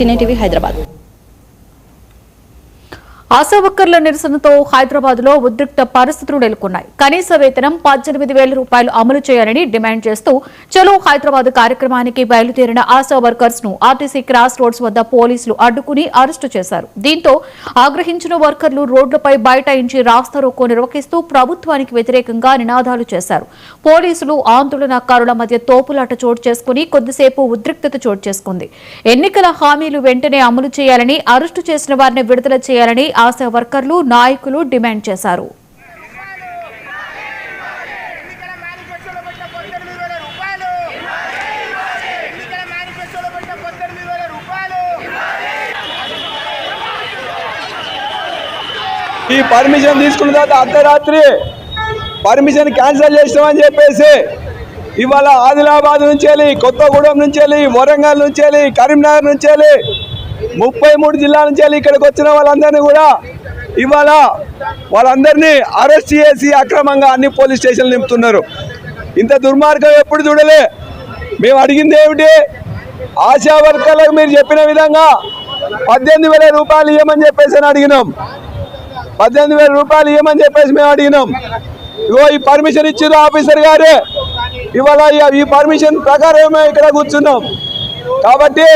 TV Hyderabad. ASHA వర్కర్ల నిరసనతో హైదరాబాద్ లో ఉద్రిక్త పరిస్థితులు నెలకొన్నాయి. కనీస వేతనం 18,000 రూపాయలు అమలు చేయాలని డిమాండ్ చేస్తూ చలో హైదరాబాద్ కార్యక్రమానికి బయలుదేరిన ఆశా వర్కర్స్ ను ఆర్టీసీ క్రాస్ రోడ్స్ వద్ద పోలీసులు అడ్డుకుని అరెస్టు చేశారు. దీంతో ఆగ్రహించిన వర్కర్లు రోడ్లపై బైఠాయించి రాస్తారోకో నిర్వహిస్తూ ప్రభుత్వానికి వ్యతిరేకంగా నినాదాలు చేశారు. పోలీసులు ఆందోళనకారుల మధ్య తోపులాట చోటు చేసుకుని కొద్దిసేపు ఉద్రిక్తత చోటు చేసుకుంది. ఎన్నికల హామీలు వెంటనే అమలు చేయాలని, అరెస్టు చేసిన వారిని విడుదల చేయాలని ఆశా వర్కర్లు, నాయకులు డిమాండ్ చేశారు. ఈ పర్మిషన్ తీసుకున్న తర్వాత అర్ధరాత్రి పర్మిషన్ క్యాన్సిల్ చేసినామని చెప్పేసి ఇవాళ ఆదిలాబాద్ నుంచి వెళ్ళి, కొత్తగూడెం నుంచి వెళ్ళి, వరంగల్ నుంచి వెళ్ళి, కరీంనగర్ నుంచి వెళ్ళి 33 జిల్లాల నుంచి వెళ్ళి ఇక్కడికి వచ్చిన వాళ్ళందరినీ కూడా ఇవాళ వాళ్ళందరినీ అరెస్ట్ చేసి అక్రమంగా అన్ని పోలీస్ స్టేషన్లు నింపుతున్నారు. ఇంత దుర్మార్గం ఎప్పుడు చూడలే. మేము అడిగింది ఏమిటి? ఆశా వర్కర్లకు మీరు చెప్పిన విధంగా 18,000 రూపాయలు ఇవ్వమని చెప్పేసి అడిగినాం. 18,000 రూపాయలు ఇవ్వమని చెప్పేసి మేము అడిగినాం. ఇగో ఈ పర్మిషన్ ఇచ్చారు ఆఫీసర్ గారే. ఇవాళ ఈ పర్మిషన్ ప్రకారమే ఇక్కడ కూర్చున్నాం. కాబట్టి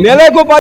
నెలకు